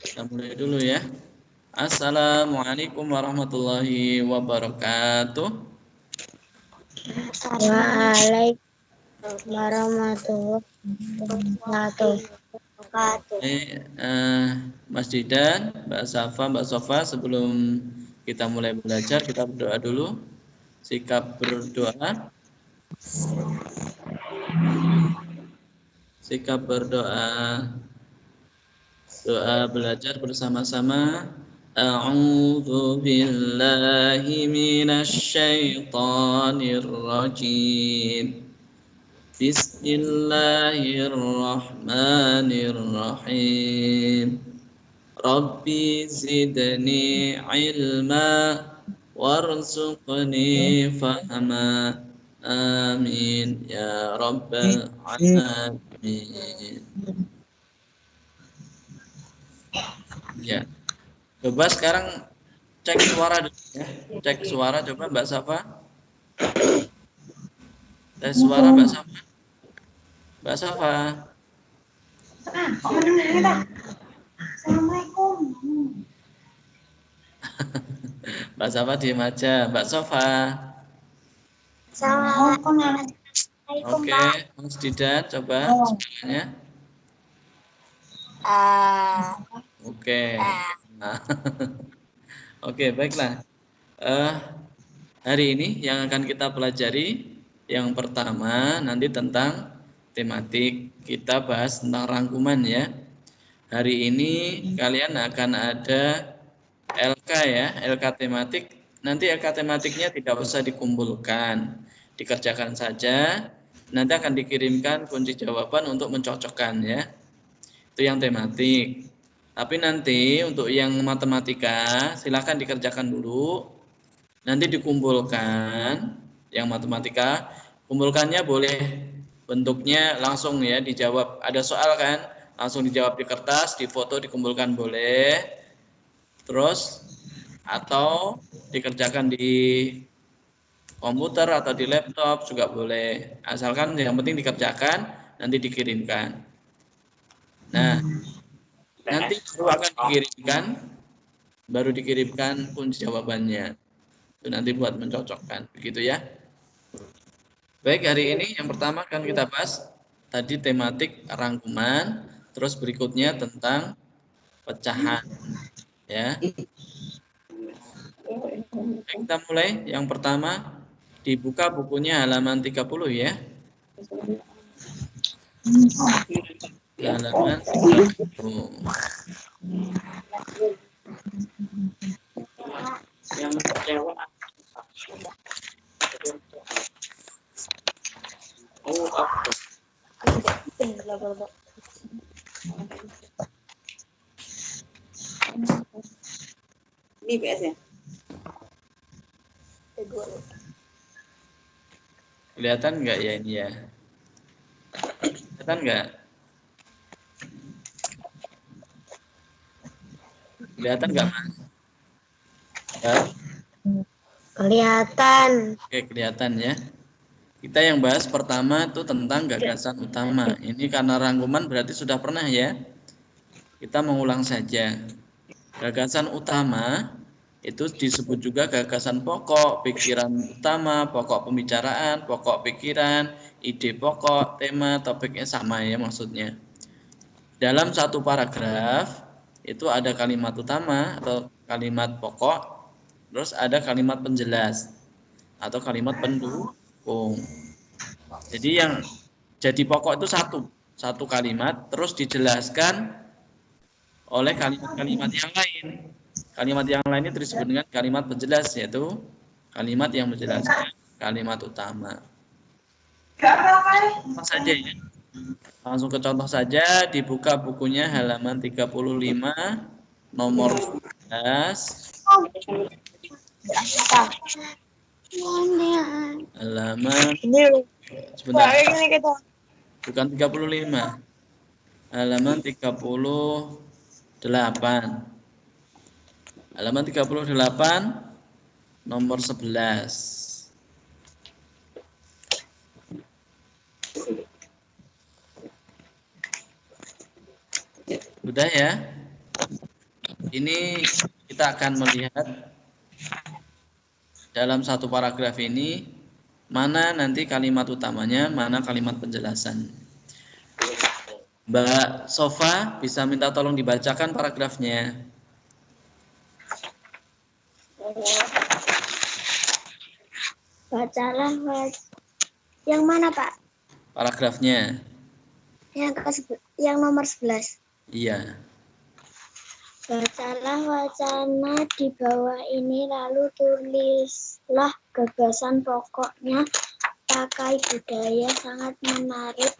Kita mulai dulu ya. Assalamualaikum warahmatullahi wabarakatuh. Waalaikumsalam warahmatullahi wabarakatuh. Mas Didan, Mbak Safa, Mbak Sofa, sebelum kita mulai belajar, kita berdoa dulu. Sikap berdoa. Sikap berdoa. Doa belajar bersama-sama. A'udzu billahi minasy syaithanir rajim. Bismillahirrahmanirrahim. Rabbi zidni ilma warzuqni fahma. Amin ya rabbal alamin. Ya. Coba sekarang cek suara dulu ya. Cek suara coba Mbak Safa. Tes suara Mbak Safa. Mbak Safa. Assalamualaikum. Mbak Safa diem aja. Mbak Safa. Assalamualaikum, Oke, Pak. Mas Didan coba suaranya. Oke. Nah. Oke, baiklah. Hari ini yang akan kita pelajari yang pertama nanti tentang tematik. Kita bahas tentang rangkuman ya. Hari ini kalian akan ada LK ya, LK tematik. Nanti LK tematiknya tidak usah dikumpulkan, dikerjakan saja. Nanti akan dikirimkan kunci jawaban untuk mencocokkan ya. Itu yang tematik. Tapi nanti untuk yang matematika silakan dikerjakan dulu. Nanti dikumpulkan yang matematika. Kumpulkannya boleh bentuknya langsung ya dijawab. Ada soal kan? Langsung dijawab di kertas, di foto dikumpulkan boleh. Terus atau dikerjakan di komputer atau di laptop juga boleh. Asalkan yang penting dikerjakan, nanti dikirimkan. Nah, nanti baru dikirimkan kunci jawabannya. Itu nanti buat mencocokkan, begitu ya. Baik, hari ini yang pertama akan kita bahas tadi tematik rangkuman, terus berikutnya tentang pecahan ya. Baik, kita mulai. Yang pertama dibuka bukunya halaman 30 ya. Halaman 30. Yang kecewa. Oh, apa? Ini PS ya? Kelihatan nggak ya ini ya? Kelihatan nggak? Kelihatan nggak Mas? Ya? Kelihatan. Oke, kelihatan ya. Kita yang bahas pertama itu tentang gagasan utama. Ini karena rangkuman berarti sudah pernah ya. Kita mengulang saja. Gagasan utama itu disebut juga gagasan pokok, pikiran utama, pokok pembicaraan, pokok pikiran, ide pokok, tema, topiknya sama ya maksudnya. Dalam satu paragraf itu ada kalimat utama atau kalimat pokok, terus ada kalimat penjelas atau kalimat pendukung. Jadi yang jadi pokok itu satu kalimat, terus dijelaskan oleh kalimat-kalimat yang lain. Kalimat yang lain itu disebut dengan kalimat penjelas, yaitu kalimat yang menjelaskan kalimat utama. Contoh saja ya. Langsung ke contoh saja, dibuka bukunya halaman 35 nomor 11. Halaman sebentar. Bukan 35. Halaman 38. Halaman 38 nomor 11. Sudah ya? ini kita akan melihat dalam satu paragraf ini mana nanti kalimat utamanya, mana kalimat penjelasan. Mbak Sofa bisa minta tolong dibacakan paragrafnya. Bacalah yang mana, Pak? Paragrafnya. Yang nomor 11. Iya. Bacalah wacana di bawah ini lalu tulislah gagasan pokoknya. Pakai budaya sangat menarik.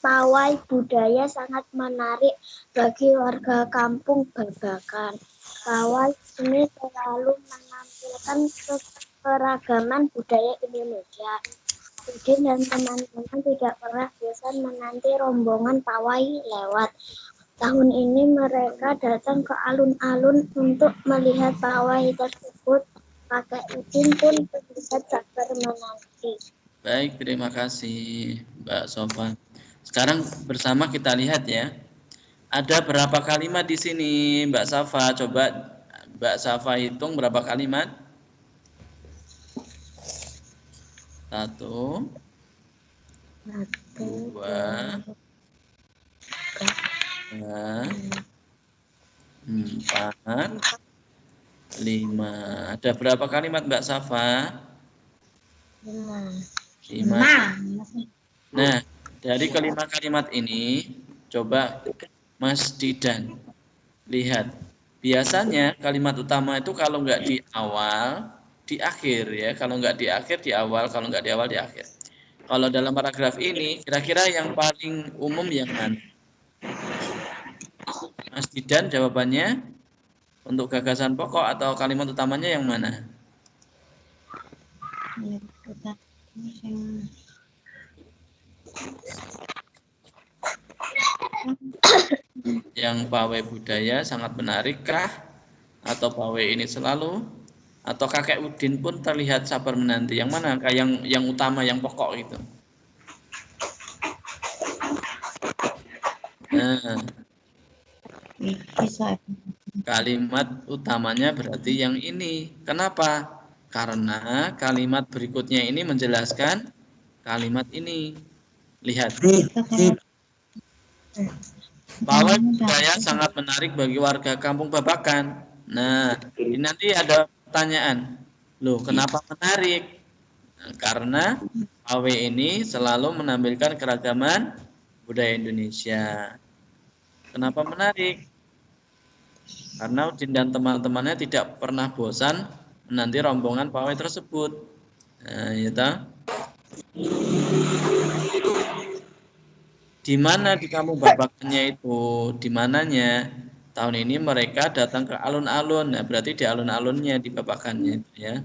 Pawai budaya sangat menarik bagi warga kampung Babakan. Pawai ini selalu menampilkan keragaman budaya Indonesia. Udin dan teman-teman tidak pernah bosan menanti rombongan pawai lewat. Tahun ini mereka datang ke alun-alun untuk melihat pawai tersebut. Kakek Udin pun terlihat sabar menanti. Baik, terima kasih Mbak Sofa. Sekarang bersama kita lihat ya. Ada berapa kalimat di sini Mbak Safa? Coba Mbak Safa hitung berapa kalimat? 1, 2, 3, 4, 5. Ada berapa kalimat Mbak Safa? 5. Nah, dari kelima kalimat ini, coba Mas Didan lihat. Biasanya kalimat utama itu kalau nggak di awal, di akhir ya. Kalau nggak di akhir, di awal. Kalau nggak di awal, di akhir. Kalau dalam paragraf ini, kira-kira yang paling umum yang mana? Mas Didan jawabannya untuk gagasan pokok atau kalimat utamanya yang mana? Yang pawai budaya sangat menarik kah? Atau pawai ini selalu? Atau kakek Udin pun terlihat sabar menanti? Yang mana? Yang utama, yang pokok itu. Nah, kalimat utamanya berarti yang ini. Kenapa? Karena kalimat berikutnya ini menjelaskan kalimat ini. Lihat. Pawai budaya sangat menarik bagi warga kampung Babakan. Nah, ini nanti ada pertanyaan. Loh, kenapa menarik? Nah, karena pawai ini selalu menampilkan keragaman budaya Indonesia. Kenapa menarik? Karena Udin dan teman-temannya tidak pernah bosan menanti rombongan pawai tersebut. Nah, gitu. Di mana di kampung Babakannya itu? Di mananya? Tahun ini mereka datang ke alun-alun. Nah, berarti di alun-alunnya, di Babakannya itu ya.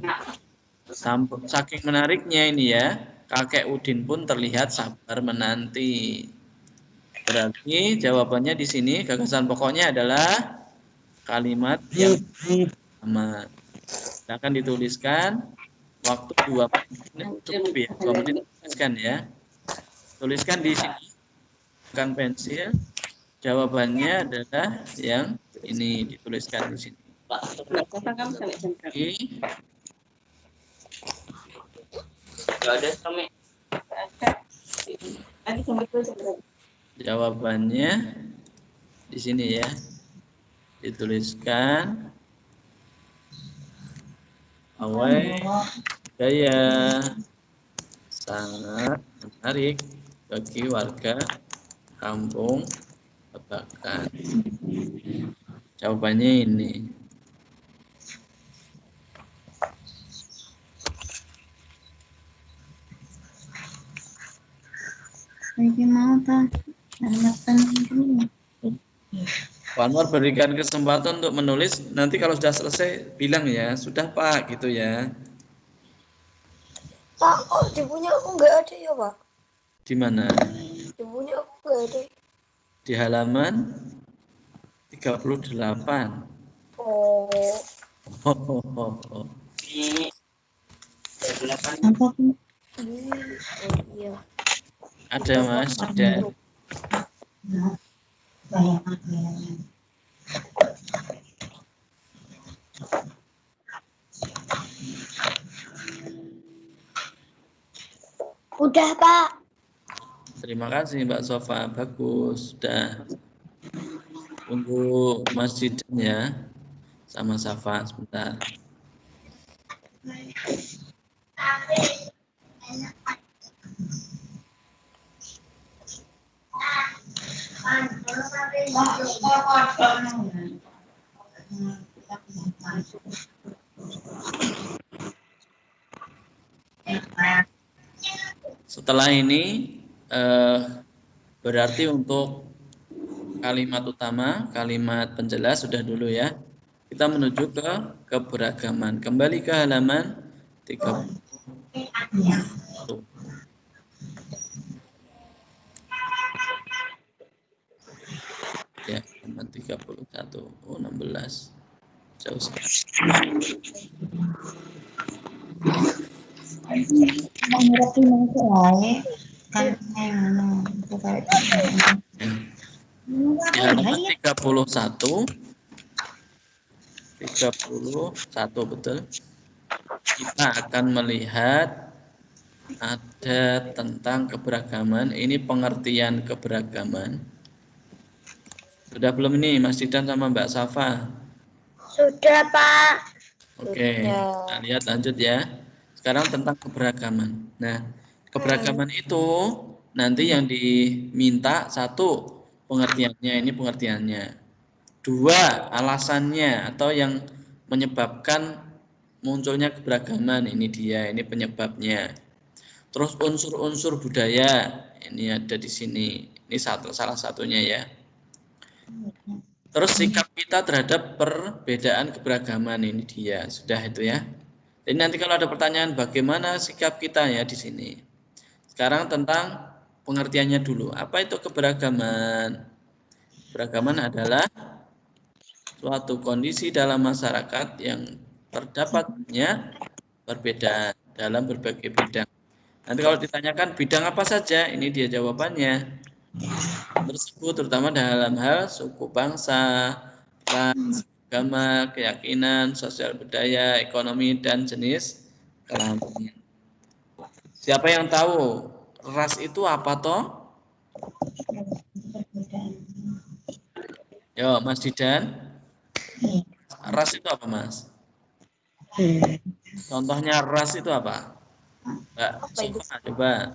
Saking menariknya ini ya, kakek Udin pun terlihat sabar menanti. Berarti jawabannya di sini gagasan pokoknya adalah kalimat yang sama. Akan dituliskan waktu 2 menit cukup ya, 2 menit tuliskan ya. Tuliskan di sini bukan pensil. Jawabannya adalah yang ini dituliskan di sini. Jawabannya di sini ya. Dituliskan pawai budaya sangat menarik bagi warga kampung Babakan. Jawabannya ini. Pak Anwar berikan kesempatan untuk menulis. Nanti kalau sudah selesai bilang ya, sudah Pak gitu ya. Pak, kok di punya aku nggak ada ya Pak? Di mana? Di punya aku nggak ada. Di halaman 38. Oh. Ada Mas, ada. Udah, Pak. Terima kasih Mbak Sofa, bagus. Sudah. Tunggu Mas Jidan ya, sama Safa sebentar. Setelah ini berarti untuk kalimat utama, kalimat penjelas sudah dulu ya. Kita menuju ke keberagaman. Kembali ke halaman 30. Ya, halaman 31. Oh, 16. Jauh sekali. Di halaman 31 betul. Kita akan melihat ada tentang keberagaman. Ini pengertian keberagaman. Sudah belum ini Mas Didan sama Mbak Safa? Sudah, Pak. Oke, kita lihat lanjut ya. Sekarang tentang keberagaman. Nah, keberagaman itu nanti yang diminta satu pengertiannya, ini pengertiannya. Dua, alasannya atau yang menyebabkan munculnya keberagaman, ini dia, ini penyebabnya. Terus unsur-unsur budaya, ini ada di sini. Ini salah satunya ya. Terus sikap kita terhadap perbedaan keberagaman, ini dia, sudah itu ya. Jadi nanti kalau ada pertanyaan bagaimana sikap kita ya di sini. Sekarang tentang pengertiannya dulu. Apa itu keberagaman? Keberagaman adalah suatu kondisi dalam masyarakat yang terdapatnya perbedaan dalam berbagai bidang. Nanti kalau ditanyakan bidang apa saja, ini dia jawabannya. Tersebut terutama dalam hal suku bangsa, ras, agama, keyakinan, sosial budaya, ekonomi, dan jenis kelamin. Siapa yang tahu ras itu apa toh? Yo, Mas Didan. Ras itu apa, Mas? Contohnya ras itu apa? Mbak Sofa, coba.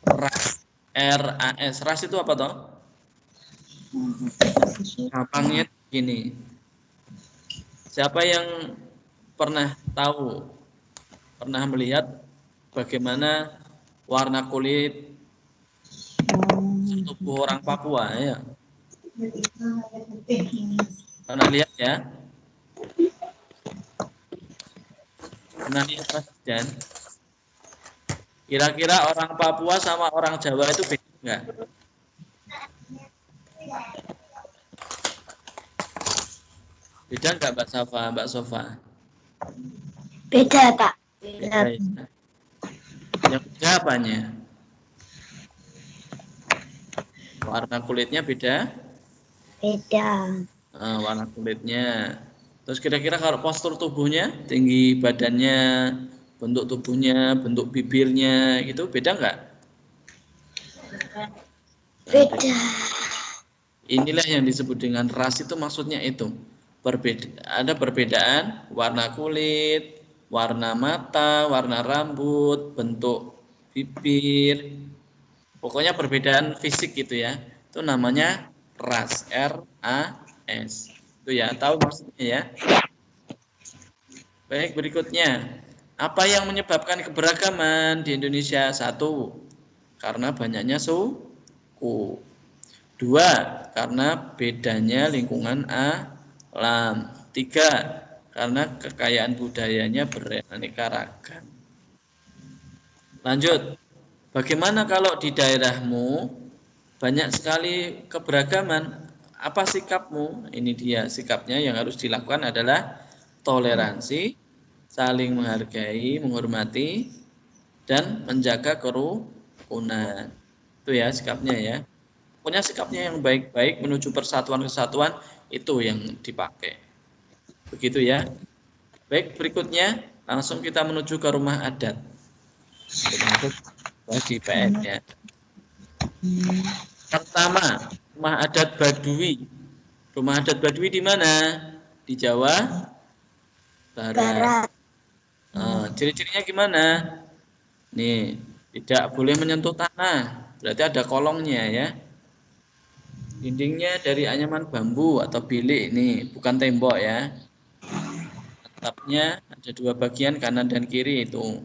Ras, R-A-S. Ras itu apa toh? Gampangnya gini. Siapa yang pernah tahu, pernah melihat bagaimana warna kulit tubuh orang Papua ya? Pernah lihat ya? Pernah lihat Mas Jan? Kira-kira orang Papua sama orang Jawa itu beda enggak? Beda enggak Mbak Safa, Mbak Sofa? Beda, Pak. Beda ya. Yang beda apanya? Warna kulitnya beda? Beda. Warna kulitnya. Terus kira-kira kalau postur tubuhnya, tinggi badannya, bentuk tubuhnya, bentuk bibirnya, itu beda enggak? Beda. Inilah yang disebut dengan ras, itu maksudnya itu. Ada perbedaan warna kulit, warna mata, warna rambut, bentuk bibir. Pokoknya perbedaan fisik gitu ya. Itu namanya ras, R-A-S. Itu ya, tahu maksudnya ya. Baik, berikutnya. Apa yang menyebabkan keberagaman di Indonesia? Satu, karena banyaknya suku. Dua, karena bedanya lingkungan alam. Tiga, karena kekayaan budayanya beraneka ragam. Lanjut, bagaimana kalau di daerahmu banyak sekali keberagaman? Apa sikapmu? Ini dia, sikapnya yang harus dilakukan adalah toleransi, saling menghargai, menghormati, dan menjaga kerukunan. kerukunan. Itu ya sikapnya ya. Pokoknya sikapnya yang baik-baik menuju persatuan kesatuan itu yang dipakai. Begitu ya. Baik, berikutnya langsung kita menuju ke rumah adat. Termasuk di PN ya. Pertama, rumah adat Baduy. Rumah adat Baduy di mana? Di Jawa Barat. Barat. Ciri-cirinya gimana? Nih, tidak boleh menyentuh tanah. Berarti ada kolongnya ya. Dindingnya dari anyaman bambu atau bilik ini, bukan tembok ya. Atapnya ada dua bagian kanan dan kiri itu.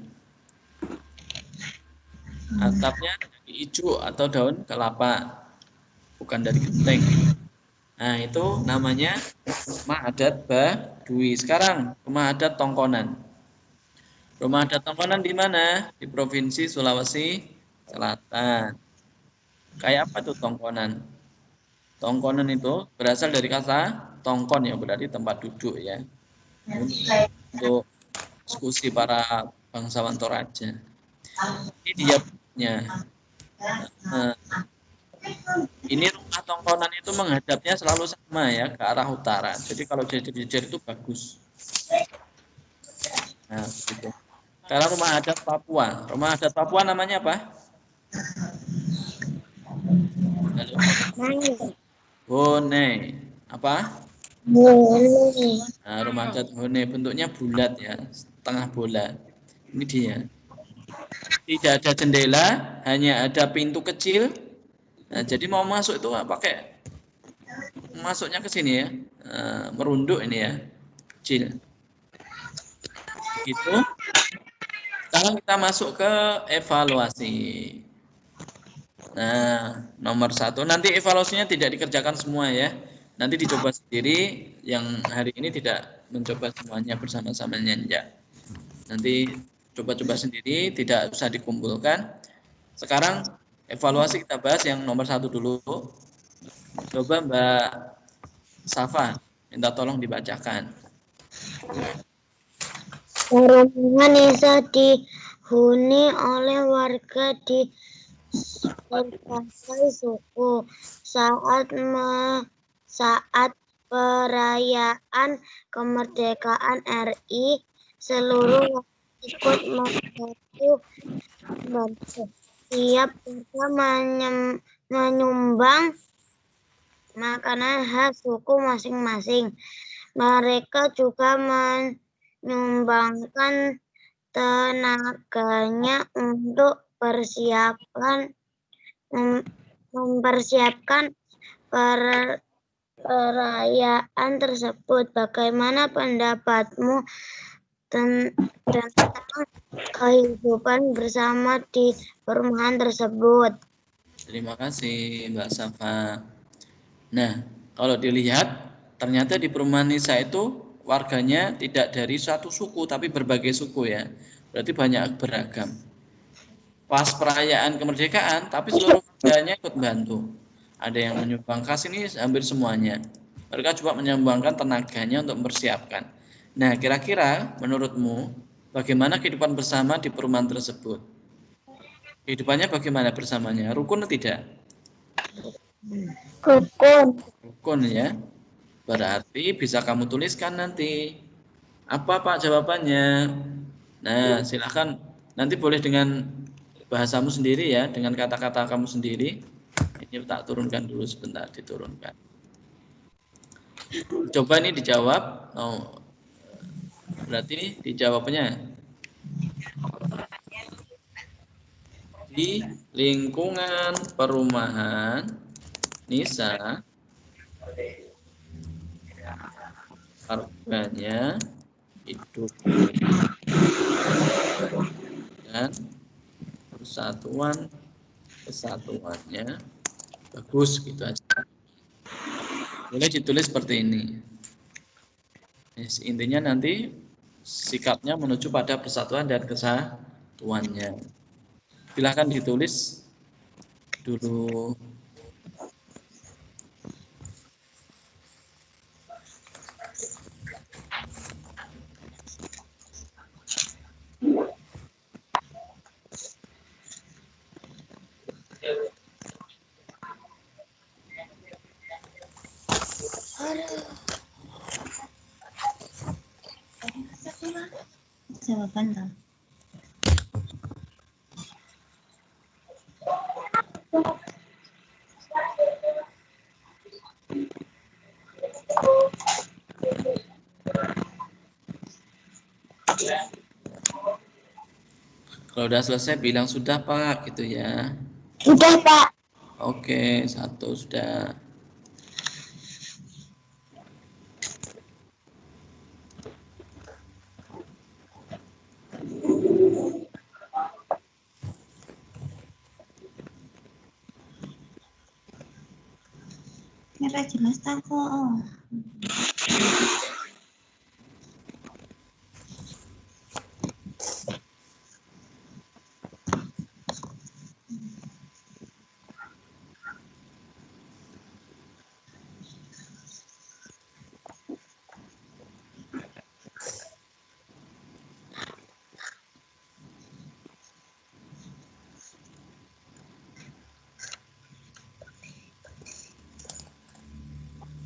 Atapnya dari ijuk atau daun kelapa, bukan dari genteng. Nah, itu namanya rumah adat Baduy. Sekarang rumah adat Tongkonan. Rumah adat Tongkonan di mana? Di Provinsi Sulawesi Selatan. Kayak apa tuh Tongkonan? Tongkonan itu berasal dari kata tongkon ya, berarti tempat duduk ya. Untuk diskusi para bangsawan Toraja. Ini dia punya. Nah, ini rumah Tongkonan itu menghadapnya selalu sama ya, ke arah utara. Jadi kalau jejer-jejer itu bagus. Nah, begitu. Sekarang rumah adat Papua. Rumah adat Papua namanya apa? Halo. Nangis. Hone. Apa? Boleh. Nah, rumah adat Hone bentuknya bulat ya, setengah bola. Ini dia. Tidak ada jendela, hanya ada pintu kecil. Nah, jadi mau masuk itu pakai masuknya ke sini ya, merunduk ini ya, kecil. Begitu. Sekarang kita masuk ke evaluasi. Nah, nomor 1, nanti evaluasinya tidak dikerjakan semua ya. Nanti dicoba sendiri, yang hari ini tidak mencoba semuanya bersama-sama ya. Nanti coba-coba sendiri, tidak usah dikumpulkan. Sekarang evaluasi kita bahas yang nomor 1 dulu. Coba Mbak Safa, minta tolong dibacakan. Perumahan Nisa dihuni oleh warga di berbagai suku. Saat perayaan kemerdekaan RI, seluruh warga ikut membantu. Tiap warga menyumbang makanan khas suku masing-masing. Mereka juga menyumbangkan tenaganya untuk mempersiapkan perayaan tersebut. Bagaimana pendapatmu tentang kehidupan bersama di perumahan tersebut? Terima kasih Mbak Safa. Nah, kalau dilihat ternyata di perumahan Nisa itu warganya tidak dari satu suku tapi berbagai suku ya. Berarti banyak beragam. Pas perayaan kemerdekaan tapi seluruh warganya ikut bantu. Ada yang menyumbang kas ini hampir semuanya. Mereka juga menyumbangkan tenaganya untuk mempersiapkan. Nah, kira-kira menurutmu bagaimana kehidupan bersama di perumahan tersebut? Kehidupannya bagaimana bersamanya? Rukun atau tidak? Rukun. Rukun ya. Berarti bisa kamu tuliskan nanti. Apa Pak jawabannya? Nah, silakan nanti boleh dengan bahasamu sendiri ya, dengan kata-kata kamu sendiri. Ini tak turunkan dulu sebentar, diturunkan. Coba ini dijawab. Oh, berarti ini dijawabnya di lingkungan perumahan Nisa warganya hidup dan kesatuannya bagus gitu aja. Boleh ditulis seperti ini. Intinya nanti sikapnya menuju pada persatuan dan kesatuannya. Silahkan ditulis dulu. jawaban toh. Kalau udah selesai bilang sudah Pak gitu ya. Sudah, Pak. Oke, 1 sudah. Nyata jelas tak kok.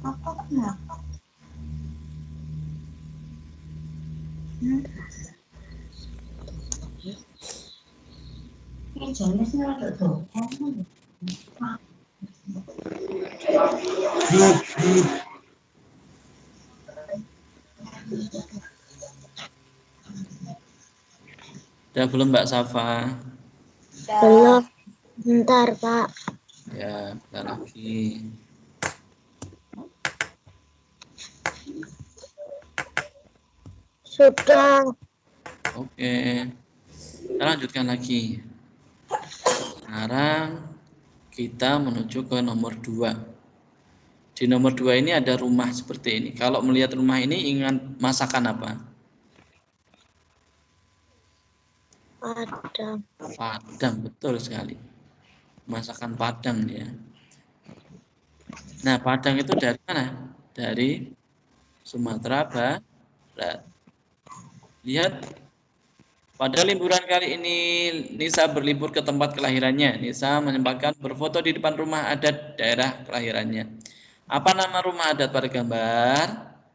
Apa kenapa? Ini jenisnya ada tuh. Udah belum Mbak Safa? Belum. Bentar, Pak. Ya, bentar lagi. Sudah. Oke. Kita lanjutkan lagi. Sekarang kita menuju ke nomor 2. Di nomor 2 ini ada rumah seperti ini. Kalau melihat rumah ini ingat masakan apa? Padang. Padang, betul sekali. Masakan Padang ya. Nah, Padang itu dari mana? Dari Sumatera Barat. Lihat, pada liburan kali ini Nisa berlibur ke tempat kelahirannya. Nisa menyempatkan berfoto di depan rumah adat daerah kelahirannya. Apa nama rumah adat pada gambar?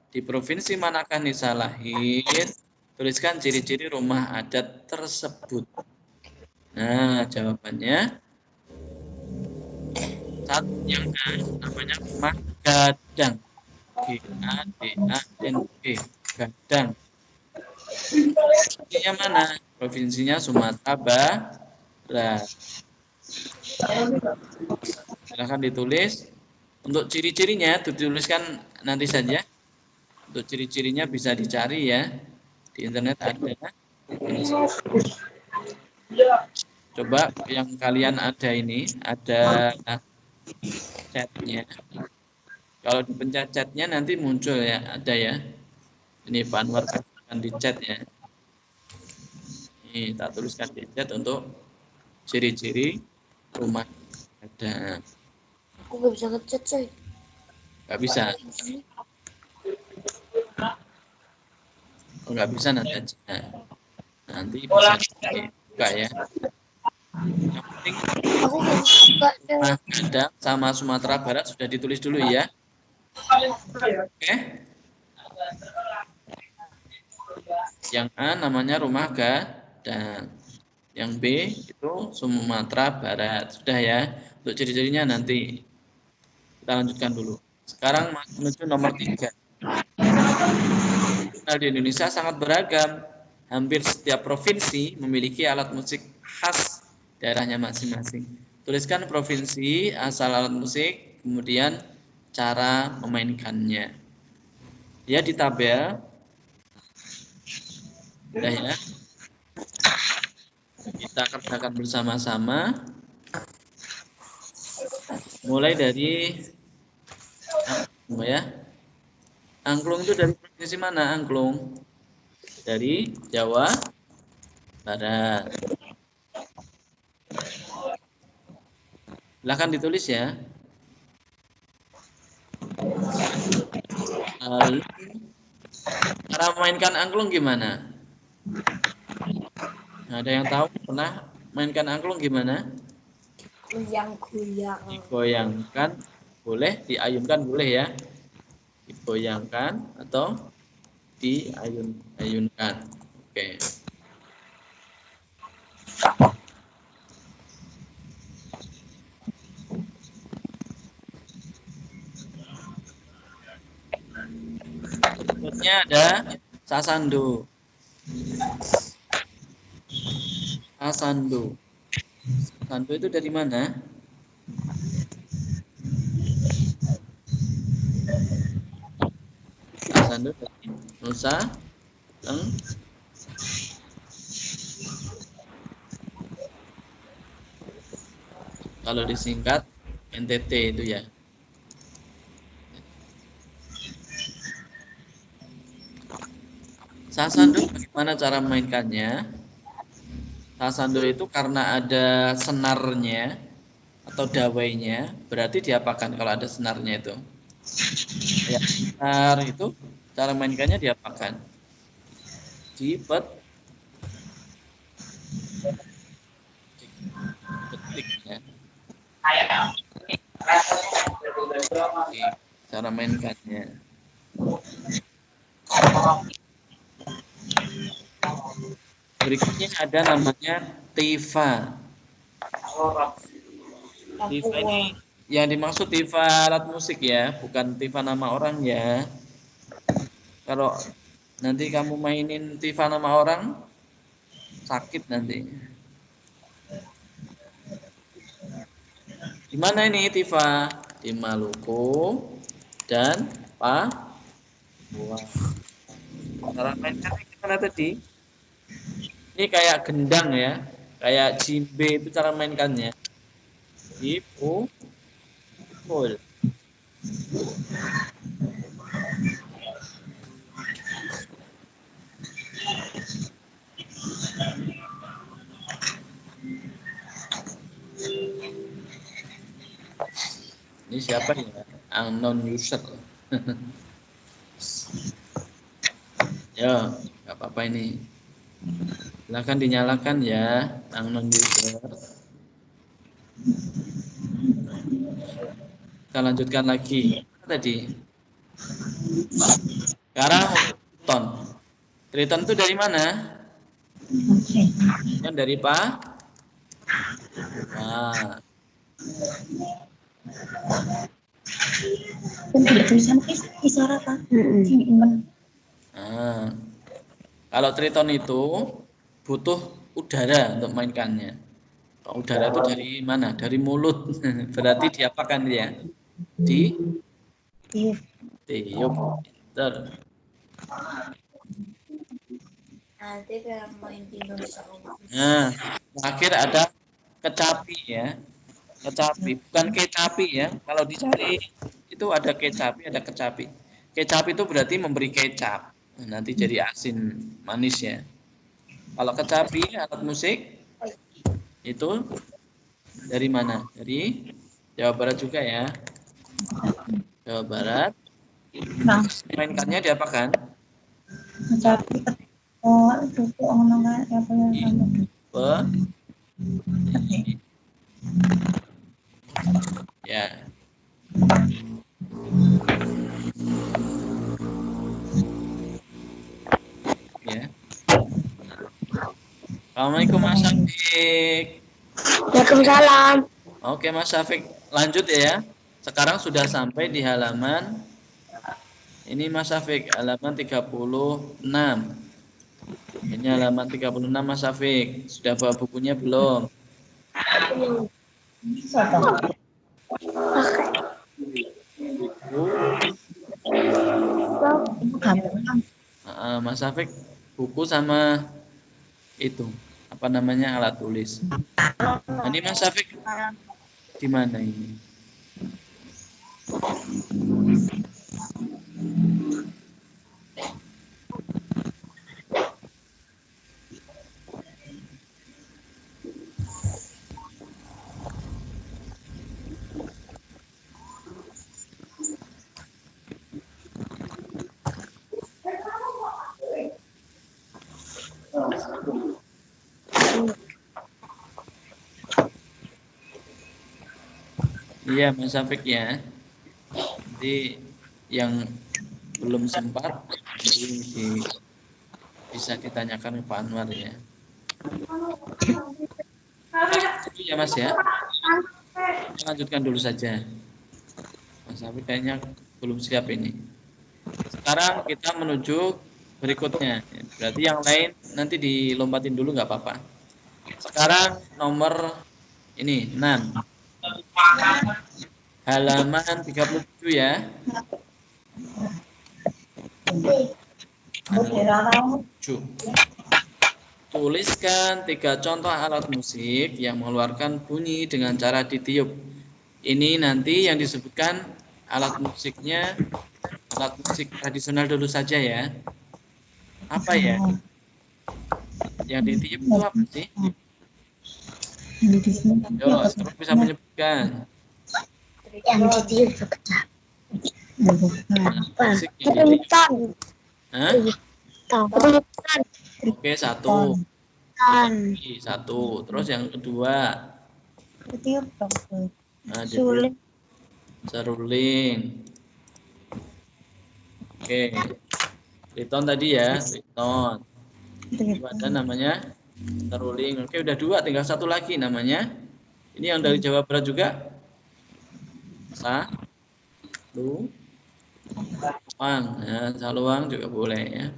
Di provinsi manakah Nisa lahir? Tuliskan ciri-ciri rumah adat tersebut. Nah, jawabannya satu yang A, namanya rumah Gadang. G-A-D-A-N-G. Gadang. Provinsinya mana? Provinsinya Sumatera Barat. Silahkan ditulis. Untuk ciri-cirinya dituliskan nanti saja. Untuk ciri-cirinya bisa dicari ya. Di internet ada. Coba yang kalian ada ini, ada chatnya. Kalau dipencet chatnya nanti muncul ya, ada ya. Ini Pak Anwar akan di chat ya. Ini tak tuliskan di chat untuk ciri-ciri rumah ada. Aku nggak bisa ngechat, coy. Nggak bisa. Oh, nggak bisa nanti aja. Nanti bisa dibuka ya. Yang penting Aku nggak suka, coy. rumah Gadang sama Sumatera Barat sudah ditulis dulu ya. Oke. Yang A namanya rumah Gadang. Yang B itu Sumatera Barat. Sudah ya. Untuk ciri-cirinya nanti kita lanjutkan dulu. Sekarang menuju nomor 3. Di Indonesia sangat beragam. Hampir setiap provinsi memiliki alat musik khas daerahnya masing-masing. Tuliskan provinsi, asal alat musik, kemudian cara memainkannya. Ya di tabel. Sudah ya. Kita kerjakan bersama-sama. Mulai dari ya. Angklung itu dari provinsi mana Angklung? Dari Jawa Barat. Silahkan ditulis ya. Lalu cara memainkan angklung gimana? Ada yang tahu pernah mainkan angklung gimana? Goyang-goyang. Digoyangkan boleh, diayunkan boleh ya. Digoyangkan atau diayunkan. Oke. Berikutnya ada sasando. Sasando. Sasando itu dari mana? Sasando dari Nusa kalau disingkat NTT itu ya. Sasando bagaimana cara memainkannya? Sasando itu karena ada senarnya atau dawainya, berarti diapakan kalau ada senarnya itu? Ya, senar itu cara mainkannya diapakan? Petik ya. Oke, cara mainkannya. Berikutnya ada namanya tifa. Tifa ini yang dimaksud tifa alat musik ya, bukan tifa nama orang ya. Kalau nanti kamu mainin tifa nama orang, sakit nanti. Di mana ini tifa? Di Maluku dan Papua. Cara mainkannya gimana tadi? Ini kayak gendang ya, kayak jimbe itu cara mainkannya. Dipukul. Ini siapa ya? Unknown user. Ya, nggak apa-apa ini. Silahkan dinyalakan ya, unknown user. Kita lanjutkan lagi. Tadi. Sekarang triton. Triton itu dari mana? Kan dari Pak. Nah. Tulisan isyarat Pak. Nah. Kalau triton itu butuh udara untuk mainkannya. Udara itu dari mana? Dari mulut. Berarti diapakan dia? Tiup. Pinter. Nanti biar main dinosaurus. Nah, terakhir ada kecapi ya. Kecapi, bukan kecapi ya. Kalau dicari itu ada kecapi, ada kecapi. Kecapi itu berarti memberi kecap. Nanti jadi asin manis ya. Kalau kecapi alat musik itu dari mana? Dari Jawa Barat juga ya. Jawa Barat. Nah, Mainkannya diapakan? kecapi oh itu ono apa Ya. Ya. Assalamualaikum Mas Syafiq. Waalaikumsalam. Oke Mas Syafiq, lanjut ya. Sekarang sudah sampai di halaman ini Mas Syafiq, halaman 36. Ini halaman 36 Mas Syafiq. Sudah bawa bukunya belum? Mas Syafiq, buku sama itu apa namanya alat tulis. Ini Mas Syafiq di mana ini? Iya Mas Syafiq ya. Jadi yang belum sempat di bisa ditanyakan ke Pak Anwar ya. Itu ya Mas ya. Kita lanjutkan dulu saja. Mas Abi kayaknya belum siap ini. Sekarang kita menuju berikutnya. Berarti yang lain nanti dilompatin dulu nggak apa-apa. Sekarang nomor ini 6. Halaman 37 ya. Halaman 7. Tuliskan 3 contoh alat musik yang mengeluarkan bunyi dengan cara ditiup. Ini nanti yang disebutkan alat musiknya, alat musik tradisional dulu saja ya. Apa ya? Yang ditiup itu apa sih? Yo, Astro bisa menyebutkan. Yang ditiup betul. Apa? Musik yang ditiup. Rebutan. Hah? Rebutan. Oke, 1. Terus yang kedua, Ditiup dong. nah, Sulit. seruling. Oke, triton tadi ya, triton. Itu ada namanya seruling. Oke, udah 2, tinggal 1 lagi namanya. Ini yang dari Jawa Barat juga. Saluang. Ya, saluang juga boleh ya.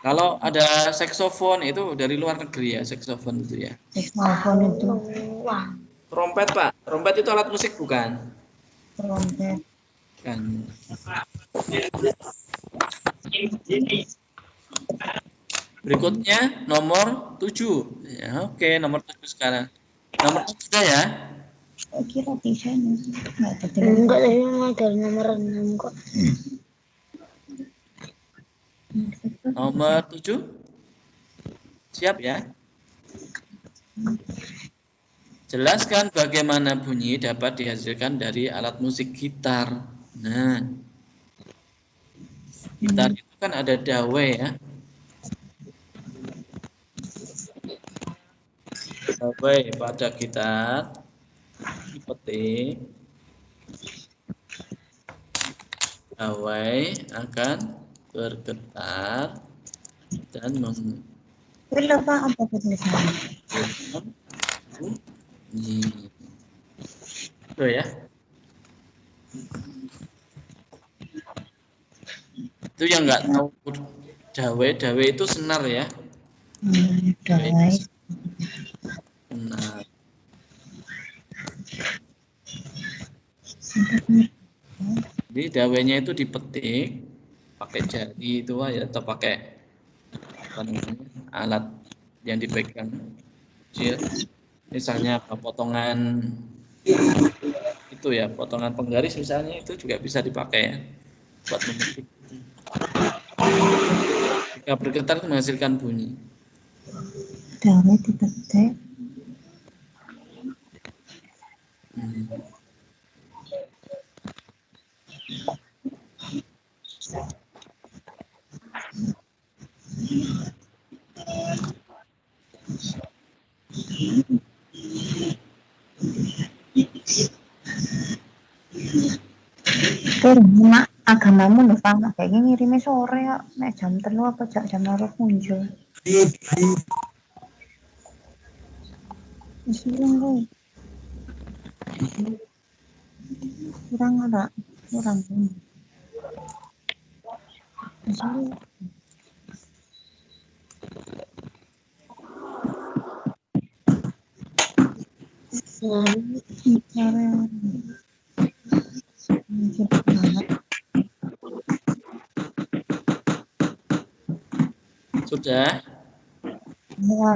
Kalau ada saksofon itu dari luar negeri ya, saksofon itu ya. Saksofon itu. Trompet Pak, trompet itu alat musik bukan? Trompet. Kan. Berikutnya nomor 7. Ya, oke, nomor 7 sekarang. Nomor 7 sudah ya? Kira bisa nih. Enggak, tapi mau dari nomor 6 kok. Nomor 7. Siap ya? Jelaskan bagaimana bunyi dapat dihasilkan dari alat musik gitar. Nah, gitar itu kan ada dawai ya. Dawai pada gitar dipetik. Dawai akan bergetar dan Belum apa tulisannya? Itu ya. Itu yang nggak tahu dawai itu senar ya. Dawai. Senar. Jadi dawainya itu dipetik pakai jari itu ya, atau pakai apa namanya, alat yang dipegang kecil. Misalnya potongan itu ya, potongan penggaris misalnya, itu juga bisa dipakai ya buat memetik. Jika bergetar itu menghasilkan bunyi. Dawai dipetik. Mak agamamu lho Pak, kayaknya ngirimnya sore ya, nek jam 3 apa jam 2 muncul. Kurang ada, kurang. Sudah? Ya.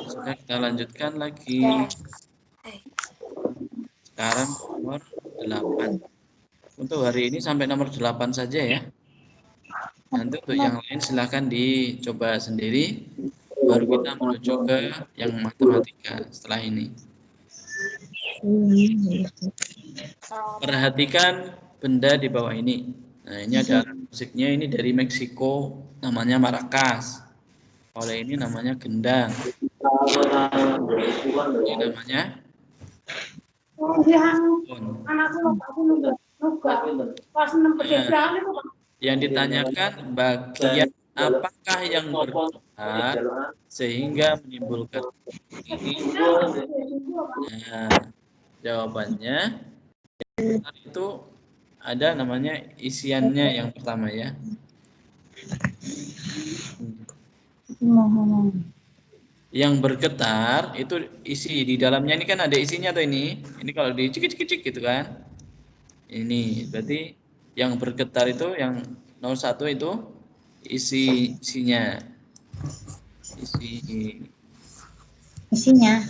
Sudah, kita lanjutkan lagi. Sekarang nomor 8. Untuk hari ini sampai nomor 8 saja ya. Nanti untuk yang lain silahkan dicoba sendiri. Baru kita menuju ke yang matematika setelah ini. Perhatikan benda di bawah ini. Nah, ini ada alat musiknya, ini dari Meksiko, namanya maracas. Kalau ini namanya gendang. Ini namanya Nah, yang ditanyakan bagian apakah yang bergetar sehingga menimbulkan ini. Nah, jawabannya itu ada namanya isiannya yang pertama ya. Yang bergetar itu isi di dalamnya ini kan ada isinya tuh ini. Ini kalau dicicik-cicik gitu kan. Ini berarti yang bergetar itu yang nomor 1 itu isinya. Isinya.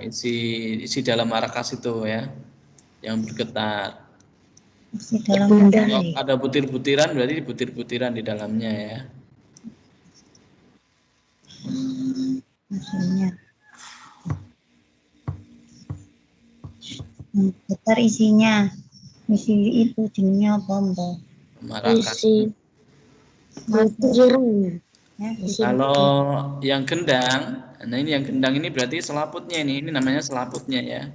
Isi dalam markas itu ya. Yang bergetar. Isi dalam Kalau ada butir-butiran berarti butir-butiran di dalamnya ya. Isinya. Besar isinya. Isi itu jenisnya apa, Mbak? Markas. Isi jaringnya. Ya, Kalau yang gendang, nah ini yang gendang ini berarti selaputnya ini namanya selaputnya ya.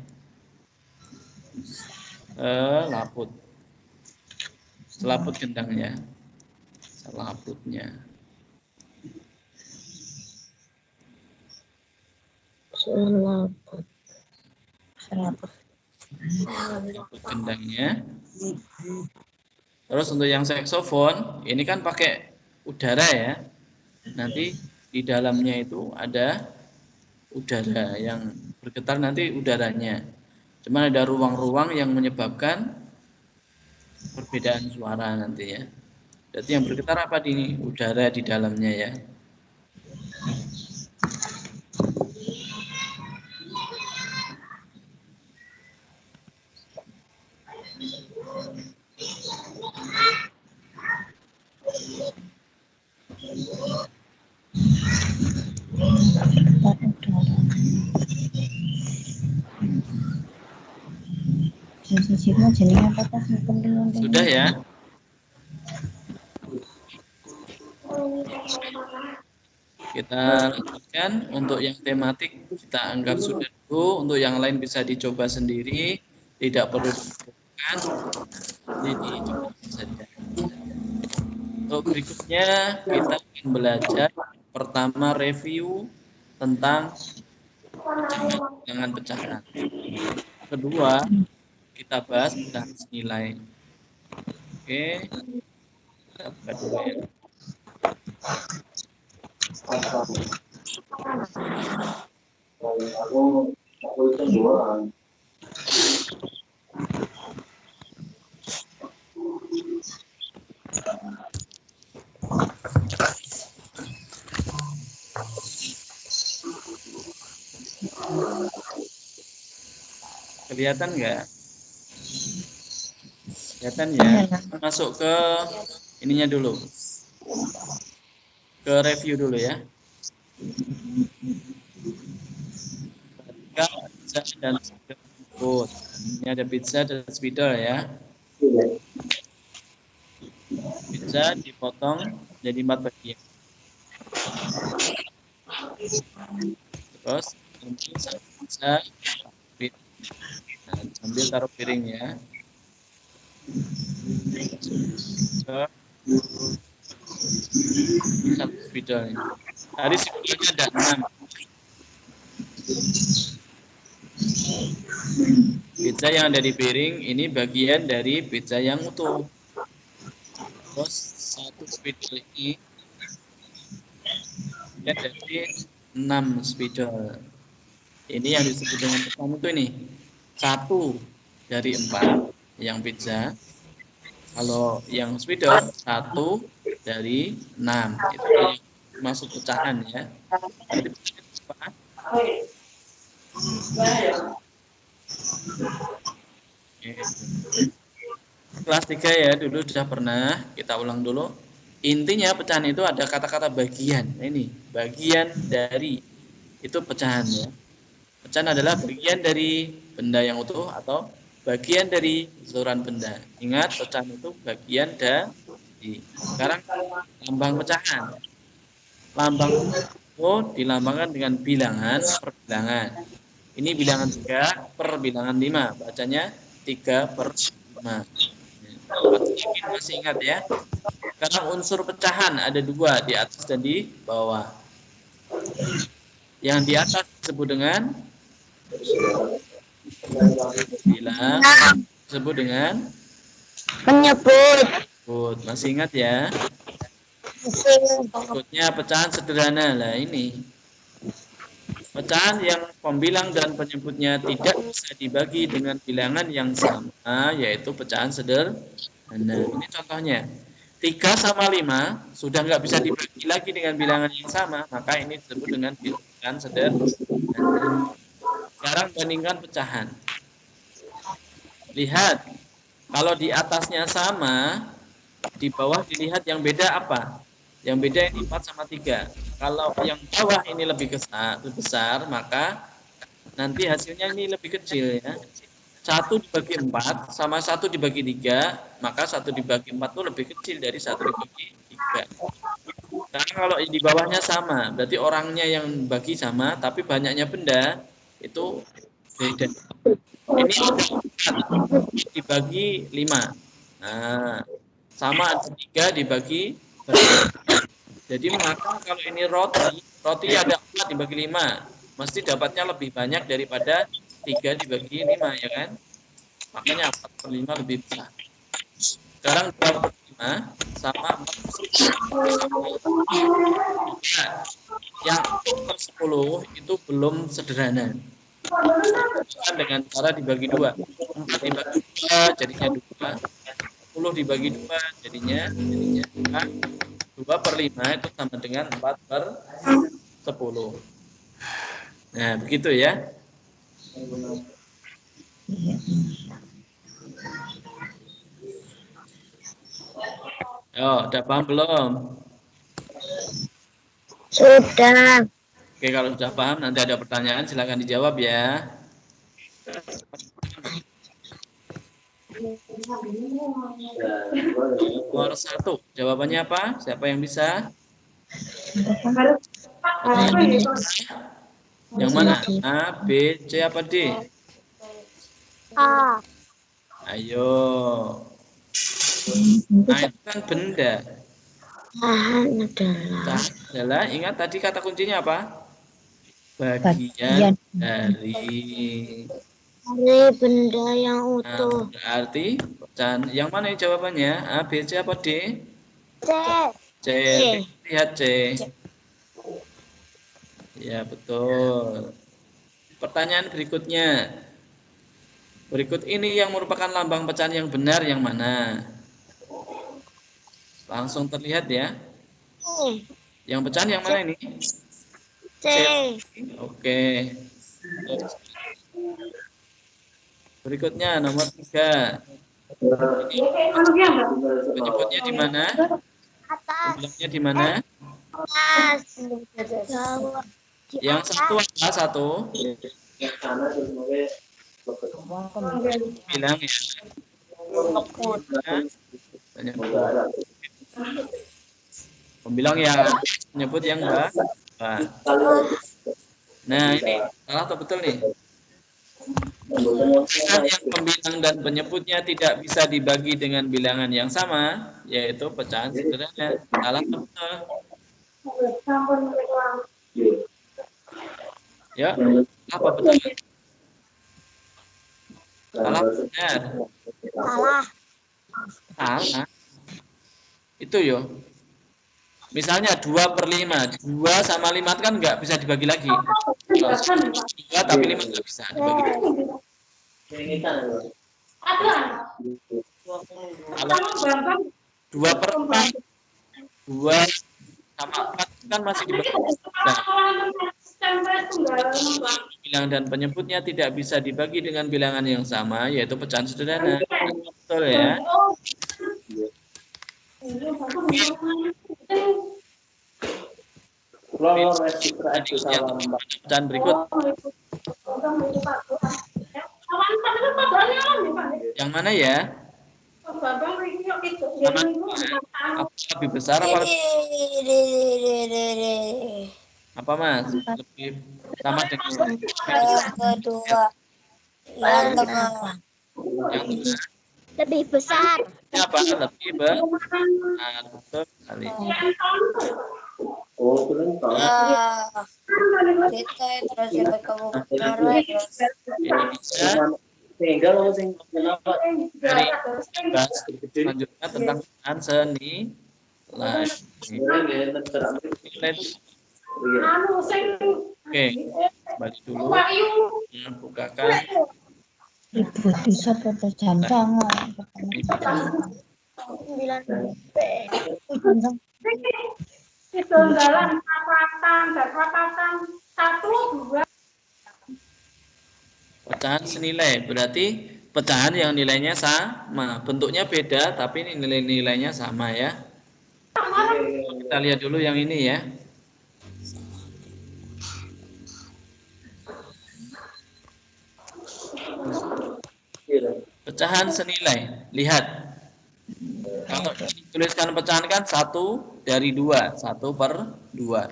Laput. Selaput gendangnya. Selaputnya. Selaput. selaput. Selaput gendangnya. Terus untuk yang saksofon, ini kan pakai udara ya. Nanti di dalamnya itu ada udara yang bergetar nanti udaranya. Cuma ada ruang-ruang yang menyebabkan perbedaan suara nanti ya. Jadi yang bergetar apa di udara di dalamnya ya. Sudah ya? Kita lanjutkan untuk yang tematik kita anggap sudah dulu, untuk yang lain bisa dicoba sendiri, tidak perlu dilakukan, jadi dicoba saja. Untuk berikutnya kita akan belajar pertama review tentang pecahan. Kedua kita bahas tentang nilai. Oke, kita buka dulu ya. Kelihatan nggak? Kelihatan ya? Masuk ke ininya dulu. Ke review dulu ya. Pizza dan speeder. Ini ada pizza dan speeder ya. Pizza dipotong jadi 4 bagian. Terus ambil pizza, ambil taruh piring ya. Satu speeder ini. Tadi speedernya ada 6. Pizza yang ada di piring ini bagian dari pizza yang utuh. Terus satu spidol ini dari 6 spidol. Ini yang disebut dengan pecahan itu ini 1 dari 4 yang pizza. Kalau yang spidol 1 dari 6 itu yang masuk pecahan ya. Jadi, kelas 3 ya, dulu sudah pernah, kita ulang dulu. Intinya pecahan itu ada kata-kata bagian. Ini bagian dari, itu pecahan ya. Pecahan adalah bagian dari benda yang utuh atau bagian dari keseluruhan benda. Ingat, pecahan itu bagian dari. Sekarang lambang pecahan. Lambang itu dilambangkan dengan bilangan per bilangan. Ini bilangan 3 per bilangan 5. Bacanya 3 per 5. 5. Masih ingat ya? Karena unsur pecahan ada 2, di atas dan di bawah. Yang di atas disebut dengan disebut dengan Menyebut. Masih ingat ya? Berikutnya pecahan sederhana. Lah ini. Pecahan yang pembilang dan penyebutnya tidak bisa dibagi dengan bilangan yang sama, yaitu pecahan sederhana. Ini contohnya. 3 sama 5 sudah nggak bisa dibagi lagi dengan bilangan yang sama, maka ini disebut dengan bilangan sederhana. Sekarang bandingkan pecahan. Lihat, kalau di atasnya sama, di bawah dilihat yang beda apa? Yang beda ini 4 sama 3. Kalau yang bawah ini lebih besar, maka nanti hasilnya ini lebih kecil ya. 1 dibagi 4 sama 1 dibagi 3, maka 1 dibagi 4 itu lebih kecil dari 1 dibagi 3. Karena kalau di bawahnya sama, berarti orangnya yang bagi sama, tapi banyaknya benda itu beda. Ini dibagi 5. Nah, sama ada 3 dibagi berapa? Jadi maka kalau ini roti ada 4 dibagi 5, mesti dapatnya lebih banyak daripada 3 dibagi 5, ya kan? Makanya 4/5 lebih besar. Sekarang 2/5 sama 4/10. Yang 4/10 itu belum sederhana. Dengan cara dibagi 2. 4 dibagi 2 jadinya 2. 10 dibagi 2 jadinya 2/5 itu sama dengan 4/10. Nah, begitu ya. Udah paham belum? Sudah. Oke, kalau sudah paham nanti ada pertanyaan silakan dijawab ya. Nomor 1, jawabannya apa? Siapa yang bisa? Yang mana? A, B, C apa D? A. Ayo. Nah, itu kan benda. Bahan adalah ingat tadi kata kuncinya apa? Bagian dari benda yang utuh. Berarti yang mana yang jawabannya? A, B, C apa D? C. Lihat C. Ya, betul. Pertanyaan berikutnya. Berikut ini yang merupakan lambang pecahan yang benar yang mana? Langsung terlihat ya. Yang pecahan yang mana ini? C. Oke. Berikutnya nomor 3. Penyebutnya di mana? Penyebutnya di mana? Atas. Yang satu apa? Satu. Bilang ya. Pembilang yang menyebut yang enggak. Nah, ini salah atau betul nih? Yang pembilang dan penyebutnya tidak bisa dibagi dengan bilangan yang sama, yaitu pecahan sederhana. Salah atau betul? Ya, apa betul? Salah benar. Salah. Itu yo. Misalnya 2/5. 2 sama 5 kan nggak bisa dibagi lagi. 2 tapi 5 nggak bisa dibagi lagi. Kalau 2/4, 2 sama 4 kan masih dibagi. Bilangan dan penyebutnya tidak bisa dibagi dengan bilangan yang sama, yaitu pecahan sederhana. Betul ya? Pecahan berikut. Yang mana ya? Lebih besar apa? Apa Mas? Lebih sama dengan Yang kedua. Yang tengah. Yang tengah. Lebih besar. Apa? Lebih besar. Betul sekali. Kita terus sampai kamu terus. Ini bisa dari bahas selanjutnya tentang pecahan senilai. Nilai itu oke, balik dulu. Bukakan. Ibu bisa foto jantangan. 9. Ketunggalan papatan, papatan 1, 2. Pecahan senilai berarti pecahan yang nilainya sama, bentuknya beda tapi nilai-nilainya sama ya. Kita lihat dulu yang ini ya. Pecahan senilai, lihat. Kalau dituliskan pecahan kan 1 dari 2, 1/2.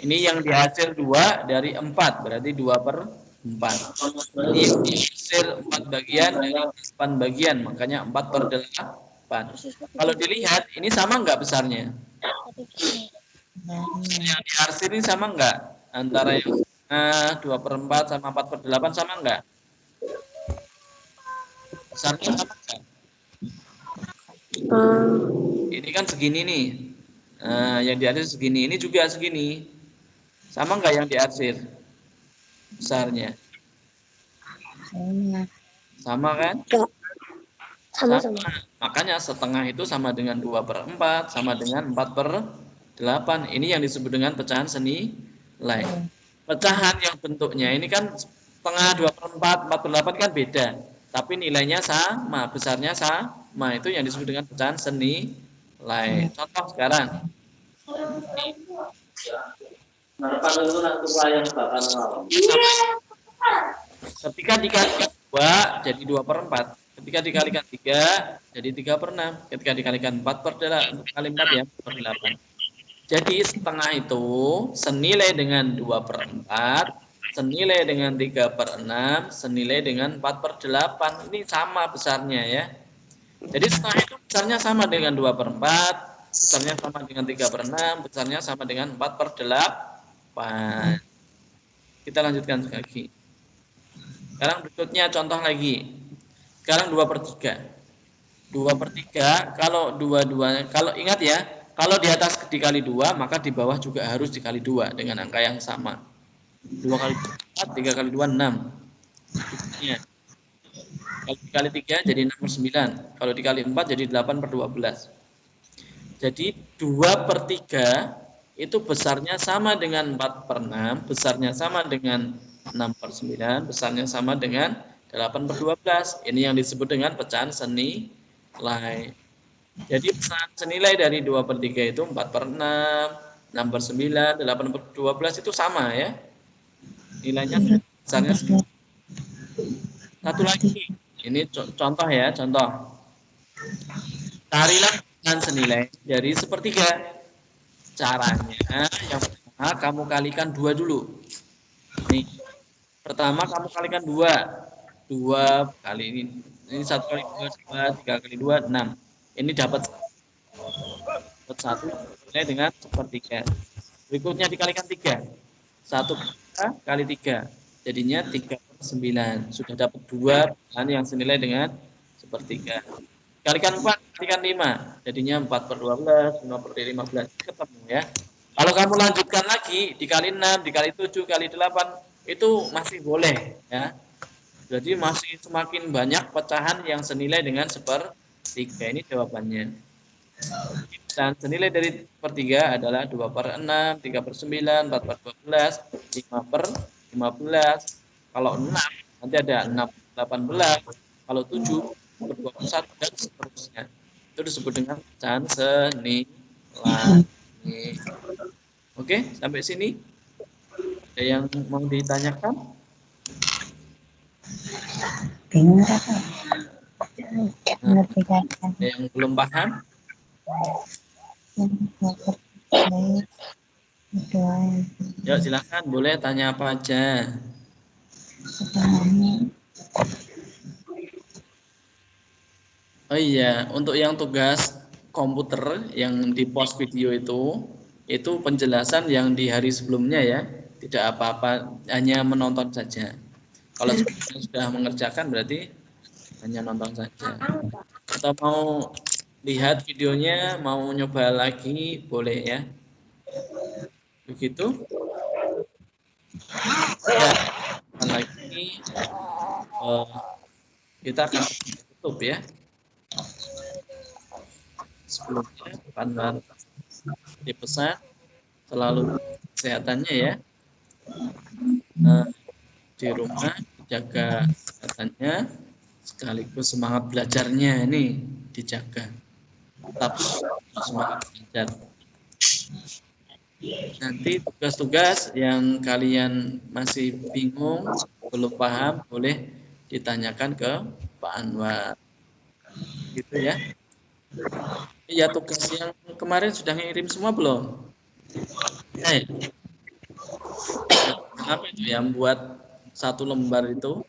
Ini yang dihasil 2 dari 4, berarti 2/4. Ini yang dihasil 4 bagian dari 8 bagian, makanya 4/8. Kalau dilihat, ini sama nggak besarnya? Yang dihasil ini sama nggak? Antara yang 2/4 sama 4/8 sama nggak? Besarnya sama nggak? Ini kan segini nih. Yang diarsir segini, ini juga segini. Sama nggak yang diarsir? Besarnya. Sama kan? Sama. Makanya setengah itu sama dengan 2/4, sama dengan 4/8. Ini yang disebut dengan pecahan senilai. Pecahan yang bentuknya ini kan setengah, 2/4, 4/8 kan beda. Tapi nilainya sama, besarnya sama. Itu yang disebut dengan pecahan senilai. Contoh sekarang. Ketika dikalikan 2 jadi 2/4. Ketika dikalikan 3 jadi 3/6. Ketika dikalikan 4/4 ya 4/8. Jadi setengah itu senilai dengan 2/4, senilai dengan 3/6, senilai dengan 4/8. Ini sama besarnya ya. Jadi setengah itu besarnya sama dengan 2/4, besarnya sama dengan 3/6, besarnya sama dengan 4/8. Kita lanjutkan lagi. Sekarang berikutnya contoh lagi. Sekarang 2/3. 2/3 kalau kalau ingat ya, kalau di atas dikali 2 maka di bawah juga harus dikali 2 dengan angka yang sama. 2 kali 4, 3 kali 2 6. Ya. Kalau dikali 3 jadi 6/9. Kalau dikali 4 jadi 8/12. Jadi 2/3 itu besarnya sama dengan 4/6, besarnya sama dengan 6/9, besarnya sama dengan 8/12. Ini yang disebut dengan pecahan senilai. Jadi pecahan senilai dari 2/3 itu 4/6, 6/9, 8/12 itu sama ya. Nilainya besarnya sama. Satu lagi, ini contoh ya, contoh. Carilah pecahan senilai dari 1/3. Caranya yang pertama kamu kalikan 2 dulu. Nih, pertama kamu kalikan 2. 2 kali ini 1 kali 2, 2, 3 kali 2, 6. Ini dapat 1 nilai dengan 1/3. Berikutnya dikalikan 3. 1 kali 3. Jadinya 3/9. Sudah dapat 2 pecahan yang senilai dengan 1/3. Kalikan 4, kalikan 5. Jadinya 4/12, 5/15. Ketemu ya. Kalau kamu lanjutkan lagi, dikali 6, dikali 7, kali 8, itu masih boleh ya. Jadi masih semakin banyak pecahan yang senilai dengan 1/3. Ini jawabannya. Dan senilai dari 1/3 adalah 2/6, 3/9, 4/12, 5/15. Kalau 6 nanti ada 6/18. Kalau 7/21 dan seterusnya. Itu disebut dengan pecahan senilai. Oke, sampai sini. Ada yang mau ditanyakan? Bingung apa? Ngerti kan? Ada yang belum paham? Ya, silakan boleh tanya apa aja. Oh iya, untuk yang tugas komputer yang di post video itu penjelasan yang di hari sebelumnya ya, tidak apa-apa, hanya menonton saja. Kalau sudah mengerjakan berarti hanya nonton saja. Atau mau lihat videonya, mau nyoba lagi, boleh ya. Begitu. Ya, lagi kita akan tutup ya. Sebelumnya, Panwar dipesan selalu kesehatannya ya. Di rumah jaga kesehatannya sekaligus semangat belajarnya ini dijaga. Tetap semangat belajar. Nanti tugas-tugas yang kalian masih bingung, belum paham, boleh ditanyakan ke Pak Anwar. Gitu ya. Iya, tugas yang kemarin sudah ngirim semua belum? Ya. Kenapa itu yang buat satu lembar itu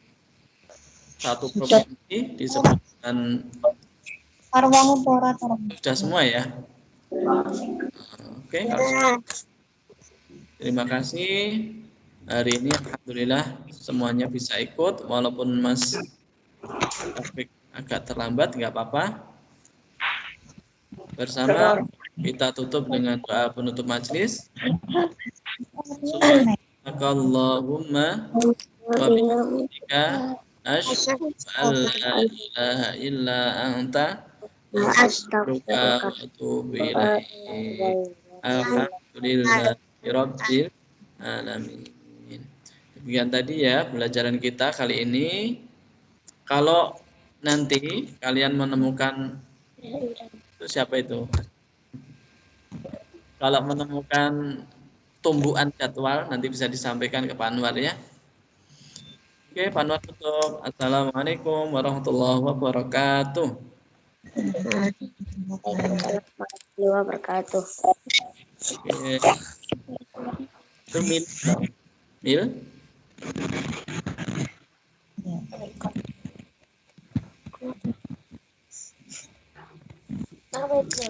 satu provinsi disebutkan sudah semua ya? Oke, terima kasih. Hari ini alhamdulillah semuanya bisa ikut walaupun Mas Taufik agak terlambat, nggak apa-apa. Bersama kita tutup dengan doa penutup majelis. Subhanakallahumma wa bihamdika asyhadu an la ilaha illa anta astaghfiruka wa atubu ilaik. Alhamdulillahirabbil alamin. Demikian tadi ya pelajaran kita kali ini. Kalau nanti kalian menemukan itu siapa itu? Kalau menemukan tumbuhan jadwal nanti bisa disampaikan ke Pak Anwar ya. Oke, Pak Anwar tutup. Assalamualaikum warahmatullahi wabarakatuh. Waalaikumsalam warahmatullahi wabarakatuh. Oke. Itu Mil. Apa itu?